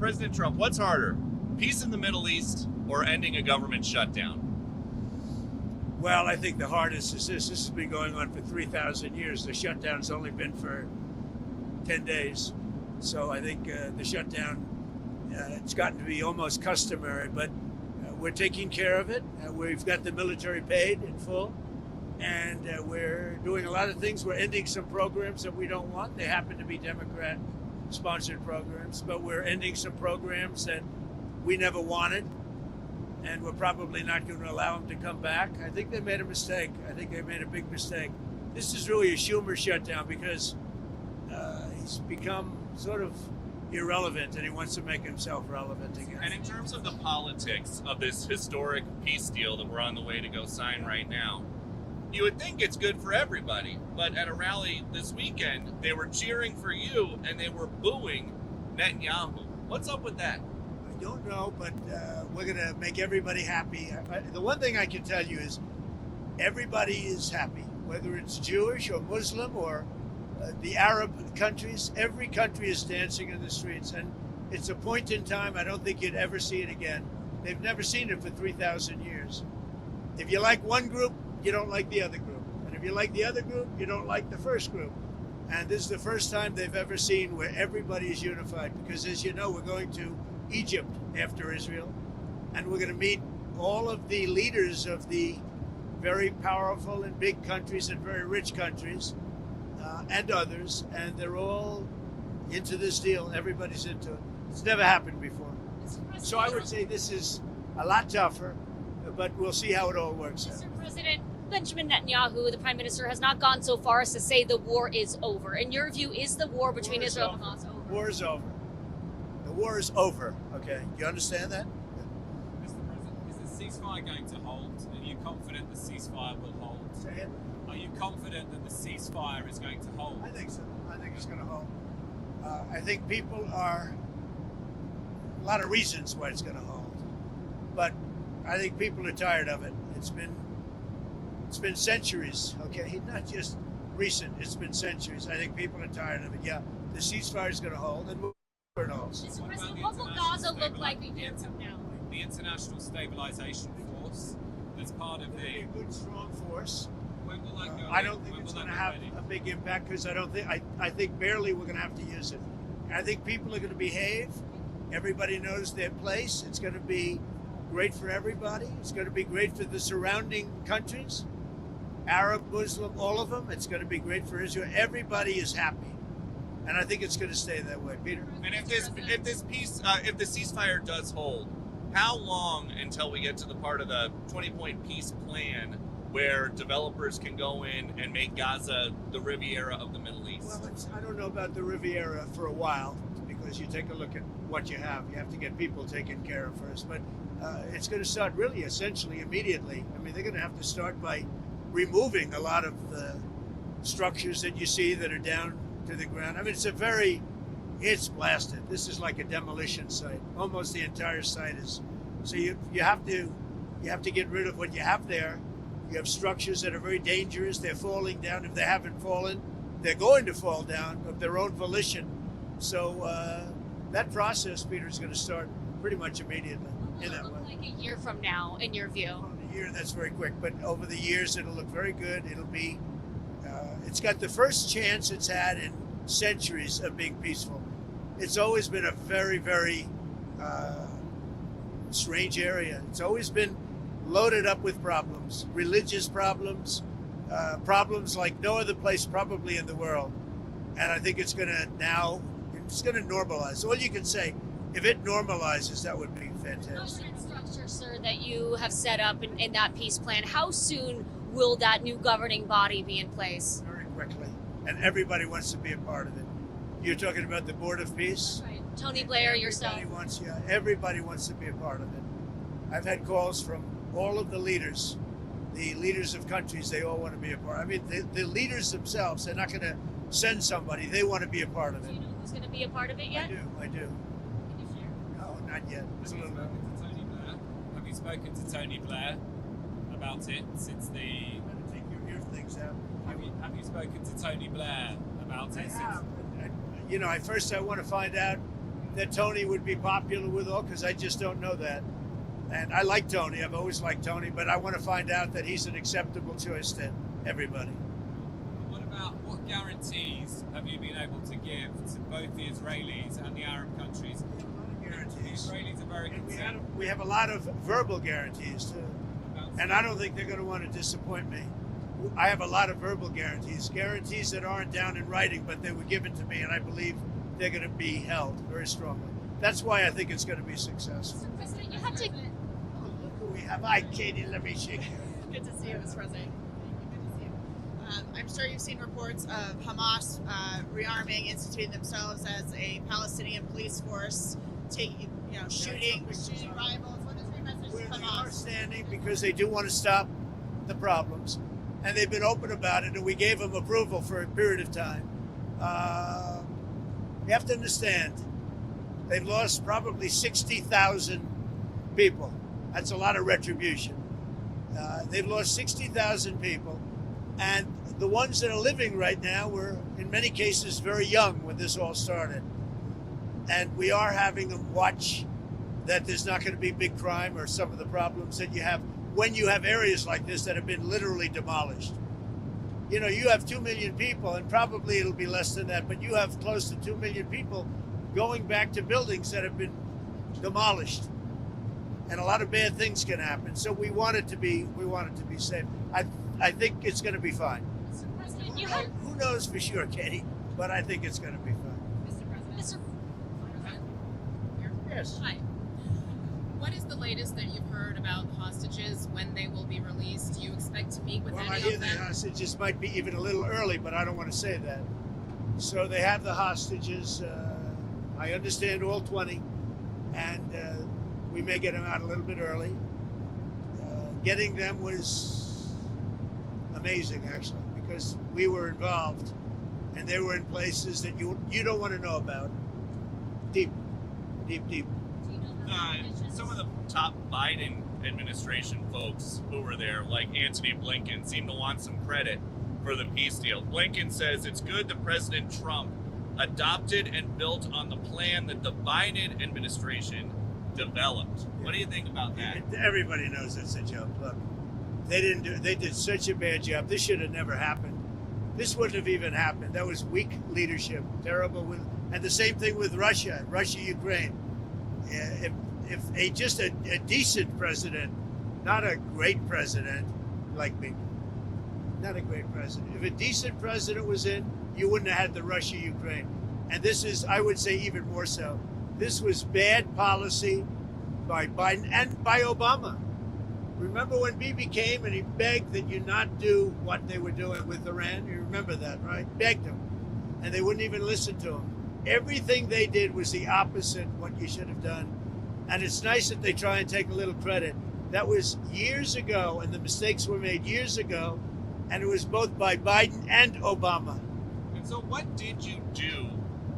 President Trump, what's harder, peace in the Middle East or ending a government shutdown? Well, I think the hardest is this. This has been going on for 3,000 years. The shutdown's only been for 10 days. So I think the shutdown, it's gotten to be almost customary, but we're taking care of it. We've got the military paid in full, and we're doing a lot of things. We're ending some programs that we don't want. They happen to be Democrat-sponsored programs, but we're ending some programs that we never wanted, and we're probably not going to allow them to come back. I think they made a mistake. I think they made a big mistake. This is really a Schumer shutdown because he's become sort of irrelevant, and he wants to make himself relevant again. And in terms of the politics of this historic peace deal that we're on the way to go sign right now, you would think it's good for everybody, but at a rally this weekend, they were cheering for you and they were booing Netanyahu. What's up with that? I don't know, but we're going to make everybody happy. The one thing I can tell you is everybody is happy, whether it's Jewish or Muslim or the Arab countries. Every country is dancing in the streets, and it's a point in time. I don't think you'd ever see it again. They've never seen it for 3,000 years. If you like one group, you don't like the other group. And if you like the other group, you don't like the first group. And this is the first time they've ever seen where everybody is unified, because as you know, we're going to Egypt after Israel, and we're going to meet all of the leaders of the very powerful and big countries and very rich countries and others, and they're all into this deal. Everybody's into it. It's never happened before. So I would say this is a lot tougher, but we'll see how it all works out. Mr. President, Benjamin Netanyahu, the Prime Minister, has not gone so far as to say the war is over. In your view, is the war between Israel and Hamas over? The war is over. The war is over, okay? You understand that? Mr. President, is the ceasefire going to hold? Are you confident the ceasefire will hold? Say it. Are you confident that the ceasefire is going to hold? I think so. I think it's going to hold. I think people are, a lot of reasons why it's going to hold, but I think people are tired of it. It's been centuries, okay? Not just recent, it's been centuries. I think people are tired of it. Yeah, the ceasefire is going to hold, and we'll see where it holds. Mr. President, what will Gaza look like a year from now? The International Stabilization Force, that's part of It'll be the... a good, strong force. When will that go I in? don't think When it's will going to that be have ready? a big impact, because I think barely we're going to have to use it. I think people are going to behave. Everybody knows their place. It's going to be great for everybody. It's going to be great for the surrounding countries, Arab, Muslim, all of them. It's going to be great for Israel. Everybody is happy, and I think it's going to stay that way. Peter? And if the ceasefire does hold, how long until we get to the part of the 20-point peace plan where developers can go in and make Gaza the Riviera of the Middle East? Well, I don't know about the Riviera for a while, because you take a look at what you have. You have to get people taken care of first. But it's going to start really essentially immediately. I mean, they're going to have to start by removing a lot of the structures that you see that are down to the ground. I mean, it's blasted. This is like a demolition site. Almost the entire site is. So you have to get rid of what you have there. You have structures that are very dangerous. They're falling down. If they haven't fallen, they're going to fall down of their own volition. So that process, Peter, is going to start pretty much immediately in that way. Like a year from now, in your view? Well, a year, that's very quick. But over the years, it'll look very good. It'll be, it's got the first chance it's had in centuries of being peaceful. It's always been a very, very strange area. It's always been loaded up with problems, religious problems, problems like no other place probably in the world. And I think it's going to normalize. All you can say, if it normalizes, that would be fantastic. That structure, sir, that you have set up in that peace plan, how soon will that new governing body be in place? Very quickly. And everybody wants to be a part of it. You're talking about the Board of Peace? Right. Tony Blair, yourself. Everybody wants to be a part of it. I've had calls from all of the leaders of countries. They all want to be a part. I mean, the leaders themselves, they're not going to send somebody. They want to be a part of it. Do you know who's going to be a part of it yet? I do. Can you share? No, not yet. It's a Have you little bit. spoken to Tony Blair? Have you spoken to Tony Blair about it since the... I'm going to take your things out. Have you spoken to Tony Blair about it since... I want to find out that Tony would be popular with all, because I just don't know that. And I like Tony. I've always liked Tony, but I want to find out that he's an acceptable choice to everybody. What guarantees have you been able to give to both the Israelis and the Arab countries? Guarantees. The Israelis are very concerned. We have a lot of verbal guarantees too, and I don't think they're going to want to disappoint me. I have a lot of verbal guarantees that aren't down in writing, but they were given to me, and I believe they're going to be held very strongly. That's why I think it's going to be successful. President, you had to. Oh, look who we have. Hi, Katie. Let me shake you. Good to see you, Mr. President. Good to see you. I'm sure you've seen reports of Hamas rearming, instituting themselves as a Palestinian police force, taking, shooting rivals. What is your message to They are Hamas? standing because they do want to stop the problems, and they've been open about it, and we gave them approval for a period of time. You have to understand, they've lost probably 60,000 people. That's a lot of retribution. They've lost 60,000 people, and the ones that are living right now were, in many cases, very young when this all started. And we are having them watch that there's not going to be big crime or some of the problems that you have when you have areas like this that have been literally demolished. You have 2 million people, and probably it'll be less than that, but you have close to 2 million people going back to buildings that have been demolished. And a lot of bad things can happen. So we want it to be safe. I think it's going to be fine. Mr. President, you had. Who knows for sure, Katie? But I think it's going to be fine. Mr. President. Mr. Yes. Hi. What is the latest that you've heard about the hostages, when they will be released? Do you expect to meet with Well, I any hear of the them? hostages might be even a little early, but I don't want to say that. So they have the hostages. I understand all 20, and we may get them out a little bit early. Getting them was amazing, actually, because we were involved, and they were in places that you don't want to know about. Deep. Some of the top Biden administration folks who were there, like Antony Blinken, seem to want some credit for the peace deal. Blinken says it's good that President Trump adopted and built on the plan that the Biden administration developed. What do you think about that? Everybody knows it's a joke. Look, they did such a bad job. This should have never happened. This wouldn't have even happened. That was weak leadership, terrible. And the same thing with Russia, Ukraine. If just a decent president, not a great president like me, not a great president. If a decent president was in, you wouldn't have had the Russia-Ukraine. And this is, I would say, even more so. This was bad policy by Biden and by Obama. Remember when Bibi came and he begged that you not do what they were doing with Iran? You remember that, right? Begged them. And they wouldn't even listen to him. Everything they did was the opposite of what you should have done. And it's nice that they try and take a little credit. That was years ago, and the mistakes were made years ago, and it was both by Biden and Obama. And so what did you do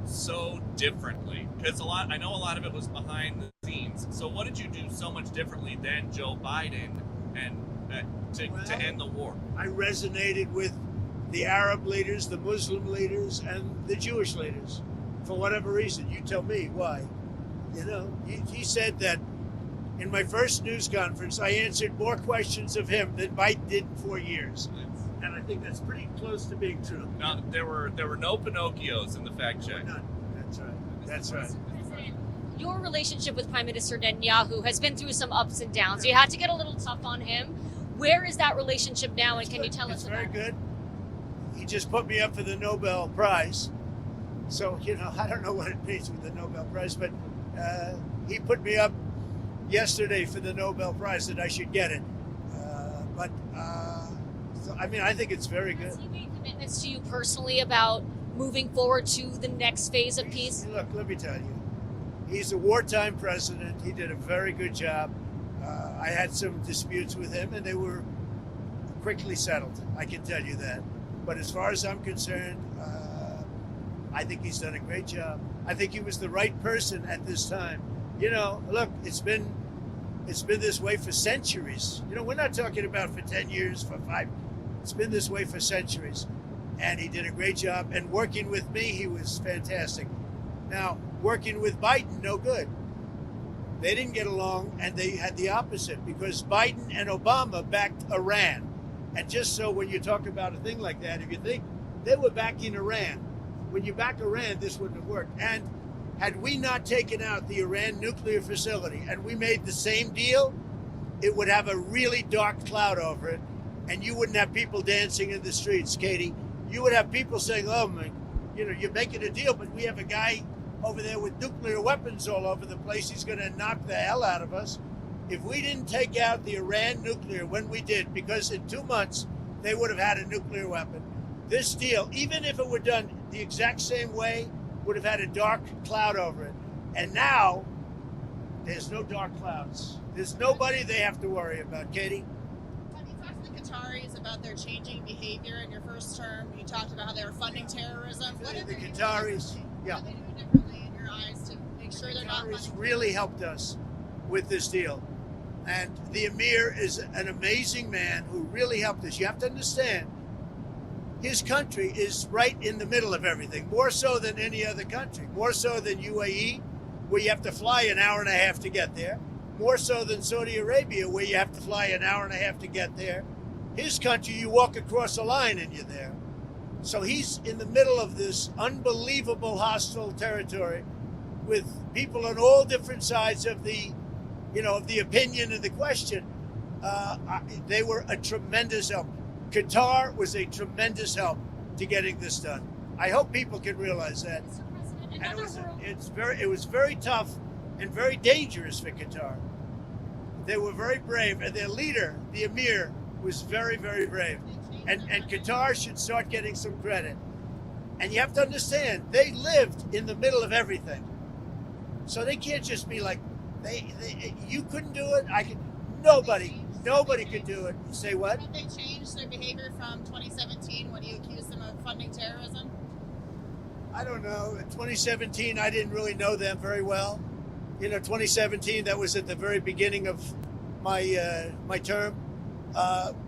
so differently? Because I know a lot of it was behind the scenes. So what did you do so much differently than Joe Biden and to end the war? I resonated with the Arab leaders, the Muslim leaders, and the Jewish leaders. For whatever reason, you tell me why. He said that in my first news conference, I answered more questions of him than Biden did in 4 years. And I think that's pretty close to being true. No, there were no Pinocchios in the fact check. None. That's right. Your relationship with Prime Minister Netanyahu has been through some ups and downs. You had to get a little tough on him. Where is that relationship now, and can you tell us it's about very it? good. He just put me up for the Nobel Prize. So, I don't know what it means with the Nobel Prize, but he put me up yesterday for the Nobel Prize that I should get it. I think it's very good. Has he made commitments to you personally about moving forward to the next phase of peace? Look, let me tell you, he's a wartime president. He did a very good job. I had some disputes with him, and they were quickly settled. I can tell you that. But as far as I'm concerned, I think he's done a great job. I think he was the right person at this time. Look, it's been this way for centuries. We're not talking about for 10 years, for 5. It's been this way for centuries. And he did a great job. And working with me, he was fantastic. Now, working with Biden, no good. They didn't get along, and they had the opposite because Biden and Obama backed Iran. And just so when you talk about a thing like that, if you think they were backing Iran, when you back Iran, this wouldn't have worked. And had we not taken out the Iran nuclear facility and we made the same deal, it would have a really dark cloud over it, and you wouldn't have people dancing in the streets, Katie. You would have people saying, oh, my, you're making a deal, but we have a guy over there with nuclear weapons all over the place. He's going to knock the hell out of us. If we didn't take out the Iran nuclear when we did, because in 2 months they would have had a nuclear weapon, this deal, even if it were done the exact same way, would have had a dark cloud over it. And now there's no dark clouds. There's nobody they have to worry about. Katie? Have you talked to the Qataris about their changing behavior in your first term? You talked about how they were funding terrorism. What are The they doing Qataris, differently? yeah. What are they doing differently in your eyes to make sure they're not Qataris funding really helped us with this deal. And the Emir is an amazing man who really helped us. You have to understand, his country is right in the middle of everything, more so than any other country, more so than UAE, where you have to fly an hour and a half to get there, more so than Saudi Arabia, where you have to fly an hour and a half to get there. His country, you walk across a line and you're there. So he's in the middle of this unbelievable hostile territory with people on all different sides of the opinion of the question. They were a tremendous help. Qatar was a tremendous help to getting this done. I hope people can realize that. And it was very tough and very dangerous for Qatar. They were very brave, and their leader, the Emir, was very, very brave. And Qatar should start getting some credit. And you have to understand, they lived in the middle of everything. So they can't just be like, you couldn't do it, I could. Nobody could do it. Say what? Have they changed their behavior from 2017 when you accused them of funding terrorism? I don't know. In 2017, I didn't really know them very well. 2017, that was at the very beginning of my term.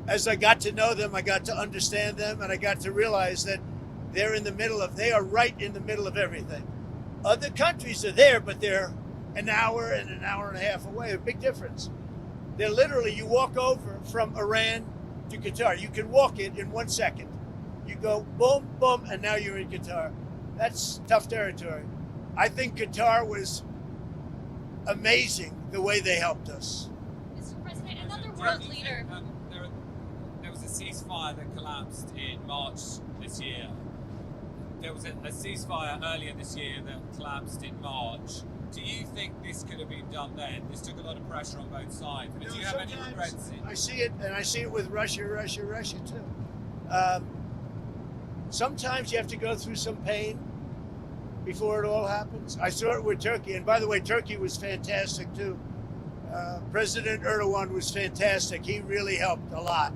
As I got to know them, I got to understand them, and I got to realize that they are right in the middle of everything. Other countries are there, but they're an hour and a half away. A big difference. They're literally, you walk over from Iran to Qatar. You can walk it in 1 second. You go boom, boom, and now you're in Qatar. That's tough territory. I think Qatar was amazing the way they helped us. Mr. President, another world leader. There was a ceasefire that collapsed in March this year. There was a ceasefire earlier this year that collapsed in March. Do you think this could have been done then? This took a lot of pressure on both sides. But do you have any regrets? I see it, and I see it with Russia too. Sometimes you have to go through some pain before it all happens. I saw it with Turkey, and by the way, Turkey was fantastic too. President Erdogan was fantastic. He really helped a lot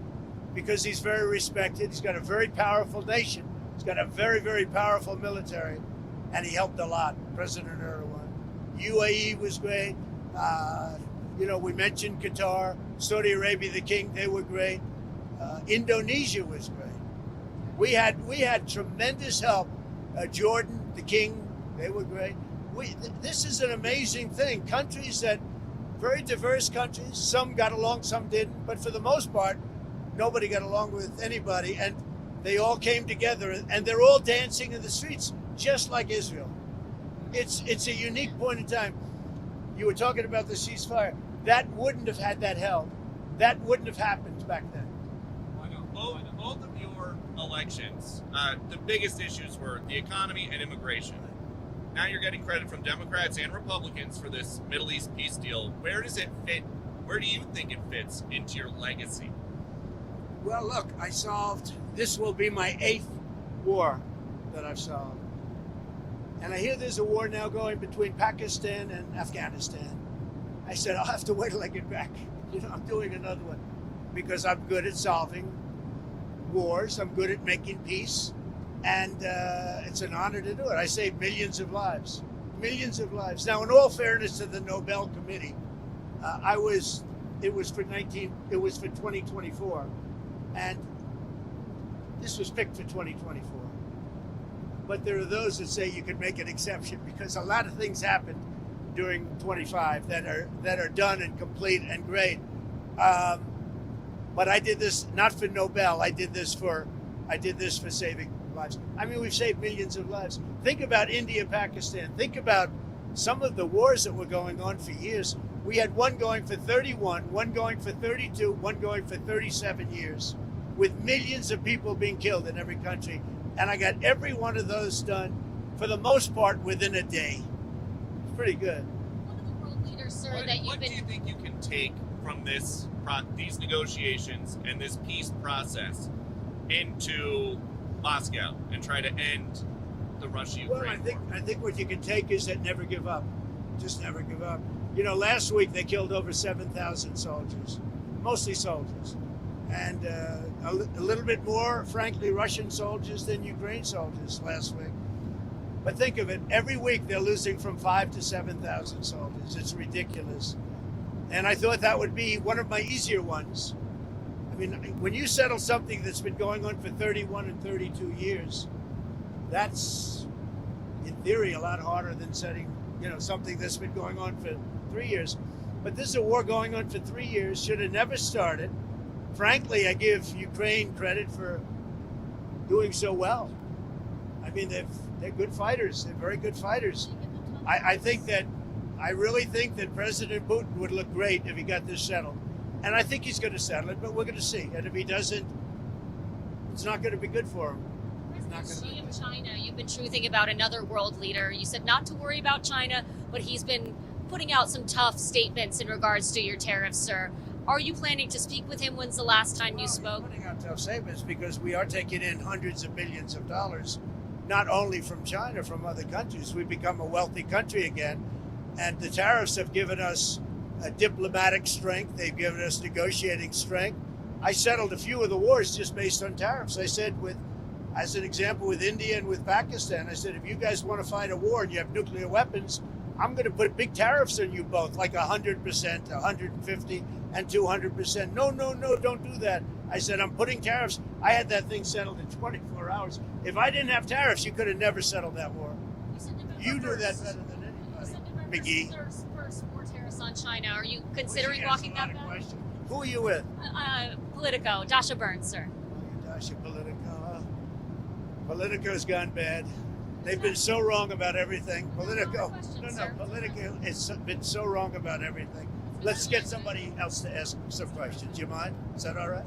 because he's very respected. He's got a very powerful nation. He's got a very, very powerful military, and he helped a lot, President Erdogan. UAE was great. We mentioned Qatar, Saudi Arabia, the king, they were great. Indonesia was great. We had tremendous help. Jordan, the king, they were great. This is an amazing thing. Countries very diverse countries. Some got along, some didn't. But for the most part, nobody got along with anybody. And they all came together, and they're all dancing in the streets, just like Israel. It's a unique point in time. You were talking about the ceasefire. That wouldn't have had that help. That wouldn't have happened back then. Why not? Both of your elections, the biggest issues were the economy and immigration. Now you're getting credit from Democrats and Republicans for this Middle East peace deal. Where does it fit? Where do you think it fits into your legacy? Well, look, this will be my 8th war that I've solved. And I hear there's a war now going between Pakistan and Afghanistan. I said, I'll have to wait till I get back. I'm doing another one because I'm good at solving wars. I'm good at making peace. And it's an honor to do it. I saved millions of lives. Now, in all fairness to the Nobel Committee, it was for 2024. And this was picked for 2024. but there are those that say you could make an exception because a lot of things happened during 25 that are done and complete and great. But I did this not for Nobel. I did this for saving lives. I mean, we've saved millions of lives. Think about India, Pakistan. Think about some of the wars that were going on for years. We had one going for 31, one going for 32, one going for 37 years, with millions of people being killed in every country. And I got every one of those done, for the most part, within a day. It's pretty good. One of the world leaders, sir, What do you think you can take from these negotiations and this peace process into Moscow and try to end the Russia-Ukraine war? I think what you can take is that never give up. Just never give up. You know, last week they killed over 7,000 soldiers, mostly soldiers, and a little bit more, frankly, Russian soldiers than Ukraine soldiers last week. But think of it, every week they're losing from 5,000 to 7,000 soldiers. It's ridiculous. And I thought that would be one of my easier ones. I mean, when you settle something that's been going on for 31 and 32 years, that's, in theory, a lot harder than setting, something that's been going on for 3 years. But this is a war going on for 3 years, should have never started. Frankly, I give Ukraine credit for doing so well. I mean, they're good fighters. They're very good fighters. I really think that President Putin would look great if he got this settled. And I think he's going to settle it, but we're going to see. And if he doesn't, it's not going to be good for him. President Xi of China, you've been truthing about another world leader. You said not to worry about China, but he's been putting out some tough statements in regards to your tariffs, sir. Are you planning to speak with him? When's the last time you spoke? Putting out tough statements because we are taking in hundreds of billions of dollars, not only from China, from other countries. We've become a wealthy country again, and the tariffs have given us diplomatic strength. They've given us negotiating strength. I settled a few of the wars just based on tariffs. I said, as an example, with India and with Pakistan, I said, if you guys want to fight a war and you have nuclear weapons, I'm going to put big tariffs on you both, like 100%, 150, and 200%. No, don't do that. I said, I'm putting tariffs. I had that thing settled in 24 hours. If I didn't have tariffs, you could have never settled that war. You knew that better than anybody, McGee. First more tariffs on China. Are you considering walking that back? Who are you with? Politico, Dasha Burns, sir. Dasha Politico. Politico's gone bad. They've been so wrong about everything. Politico has been so wrong about everything. Let's get somebody else to ask some questions. Do you mind? Is that all right?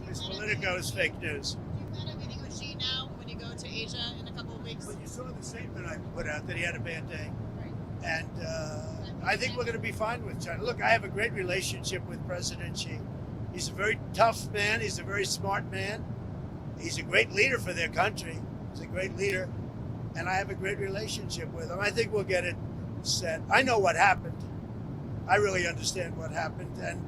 Because Politico is fake news. Do you plan on meeting with Xi now when you go to Asia in a couple of weeks? Well, you saw the statement I put out that he had a bad day. And I think we're going to be fine with China. Look, I have a great relationship with President Xi. He's a very tough man. He's a very smart man. He's a great leader for their country. He's a great leader. And I have a great relationship with him. I think we'll get it set. I know what happened. I really understand what happened. And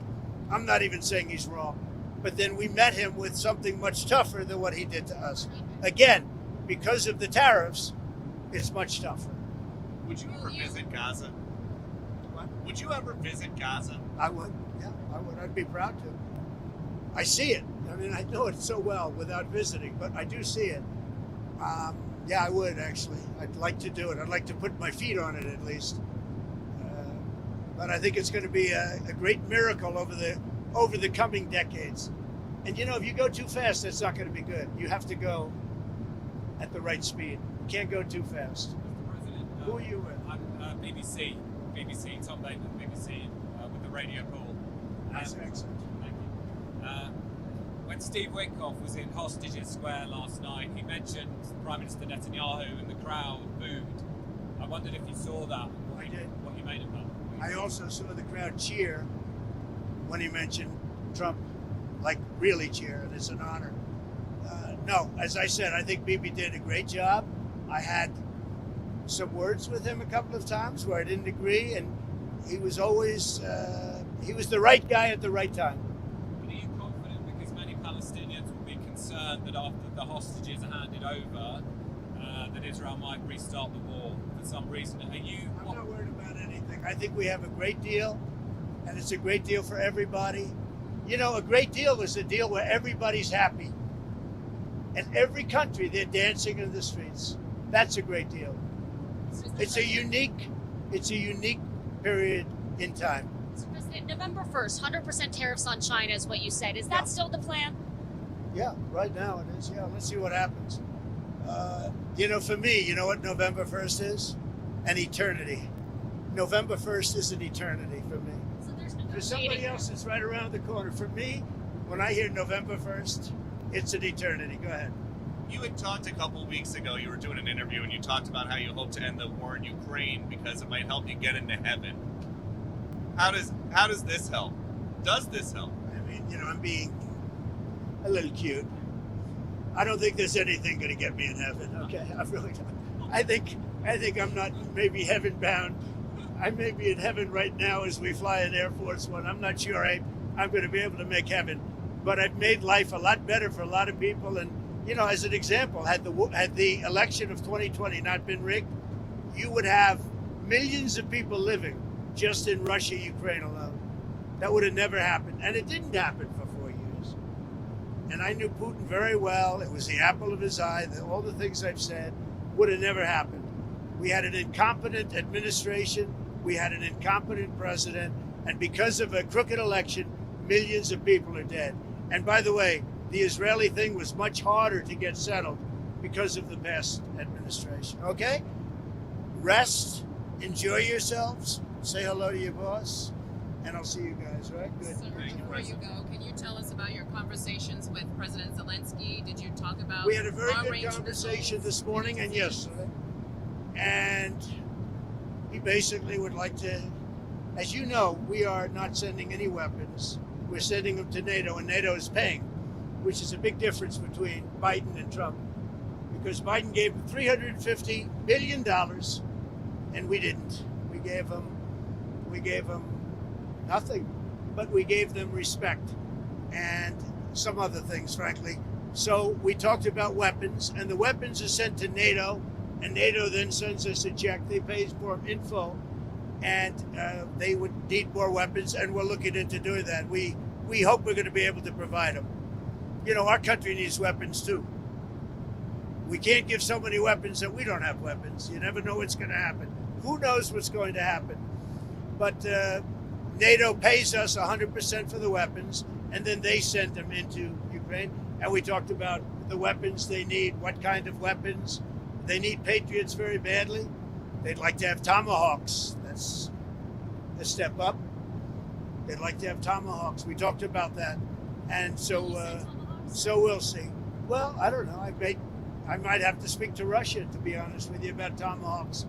I'm not even saying he's wrong. But then we met him with something much tougher than what he did to us. Again, because of the tariffs, it's much tougher. Would you ever visit Gaza? What? Would you ever visit Gaza? I would. Yeah, I would. I'd be proud to. I see it. I mean, I know it so well without visiting, but I do see it. Yeah, I would actually. I'd like to do it. I'd like to put my feet on it at least. But I think it's going to be a great miracle over the coming decades. And if you go too fast, that's not going to be good. You have to go at the right speed. You can't go too fast. Who are you with? I'm BBC, Tom Bateman, BBC, with the radio call. That's excellent. Thank you. When Steve Witkoff was in Hostages Square last night, he mentioned Prime Minister Netanyahu and the crowd booed. I wondered if you saw that. I did. What you made of that? I also saw the crowd cheer when he mentioned Trump, like really cheer, and it's an honor. No, as I said, I think Bibi did a great job. I had some words with him a couple of times where I didn't agree, and he was always he was the right guy at the right time. But are you confident, because many Palestinians will be concerned that after the hostages are handed over, that Israel might restart the war for some reason? I'm not worried about anything. I think we have a great deal, and it's a great deal for everybody. A great deal is a deal where everybody's happy. And every country, they're dancing in the streets. That's a great deal. It's a unique period in time. So President, November 1st, 100% tariffs on China is what you said. Is that still the plan? Yeah, right now it is. Yeah, let's see what happens. For me, you know what November 1st is? An eternity. November 1st is an eternity for me. So there's For somebody else, it's right around the corner. For me, when I hear November 1st, it's an eternity. Go ahead. You had talked a couple weeks ago, you were doing an interview, and you talked about how you hope to end the war in Ukraine because it might help you get into heaven. How does this help? Does this help? I mean, I'm being a little cute. I don't think there's anything going to get me in heaven. Okay, I really don't. I think I'm not maybe heaven bound. I may be in heaven right now as we fly in Air Force One. I'm not sure I'm going to be able to make heaven, but I've made life a lot better for a lot of people. And as an example, had the election of 2020 not been rigged, you would have millions of people living just in Russia, Ukraine alone. That would have never happened, and it didn't happen for 4 years. And I knew Putin very well. It was the apple of his eye. All the things I've said would have never happened. We had an incompetent administration. We had an incompetent president. And because of a crooked election, millions of people are dead. And by the way, the Israeli thing was much harder to get settled because of the past administration. Okay? Rest, enjoy yourselves, say hello to your boss, and I'll see you guys, right? Good. So before you go, can you tell us about your conversations with President Zelensky? Did you talk about We had a very good long-range conversation missiles? this morning and yesterday. And he basically would like to, as you know, we are not sending any weapons. We're sending them to NATO, and NATO is paying, which is a big difference between Biden and Trump. Because Biden gave them $350 billion, and we didn't. We gave them nothing, but we gave them respect and some other things, frankly. So we talked about weapons, and the weapons are sent to NATO, and NATO then sends us a check. They pay for them in full, and they would need more weapons, and we're looking into doing that. We hope we're going to be able to provide them. Our country needs weapons too. We can't give so many weapons that we don't have weapons. You never know what's going to happen. Who knows what's going to happen? But NATO pays us 100% for the weapons, and then they send them into Ukraine. And we talked about the weapons they need, what kind of weapons. They need Patriots very badly. They'd like to have Tomahawks. That's a step up. They'd like to have Tomahawks. We talked about that. And so we'll see. Well, I don't know. I might have to speak to Russia, to be honest with you, about Tomahawks.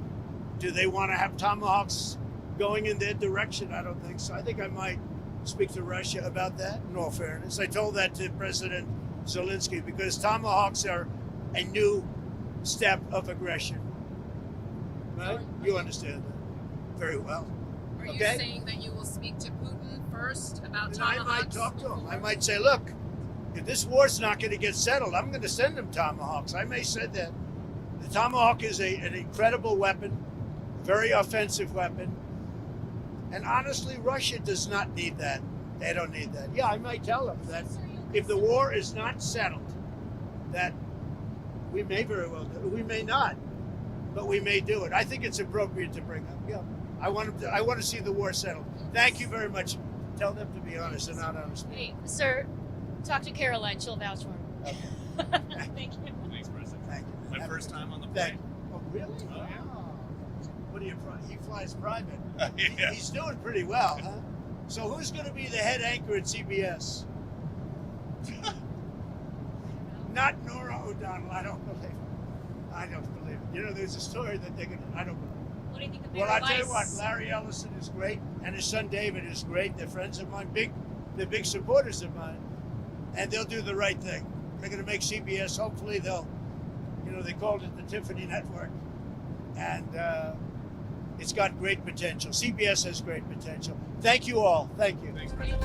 Do they want to have Tomahawks going in their direction? I don't think so. I think I might speak to Russia about that, in all fairness. I told that to President Zelensky because Tomahawks are a new step of aggression. Right? You understand that very well. Are you saying that you will speak to Putin first about And I Tomahawks? might talk to him. I might say, look, if this war's not going to get settled, I'm going to send him Tomahawks. I may say that. The Tomahawk is an incredible weapon, very offensive weapon. And honestly, Russia does not need that. They don't need that. Yeah, I might tell them that if the war is not settled, that we may very well do it. We may not, but we may do it. I think it's appropriate to bring up. Yeah, I want to see the war settled. Thank you very much. Tell them to be honest and not honest. Hey, sir, talk to Caroline. She'll vouch for him. Okay. Thank you. Thanks, President. Thank you. My first time on the Thank plane. you. Oh, really? Oh, yeah. Wow. What do you? He flies private. Yeah. He's doing pretty well, huh? So who's going to be the head anchor at CBS? Not Nora O'Donnell. I don't believe it. There's a story that they're going to. I don't believe it. What do you think of Well, Mayor I'll tell you what. Weiss? Larry Ellison is great, and his son David is great. They're friends of mine. They're big supporters of mine, and they'll do the right thing. They're going to make CBS. Hopefully, they called it the Tiffany Network, and it's got great potential. CBS has great potential. Thank you all. Thank you. Thanks, President.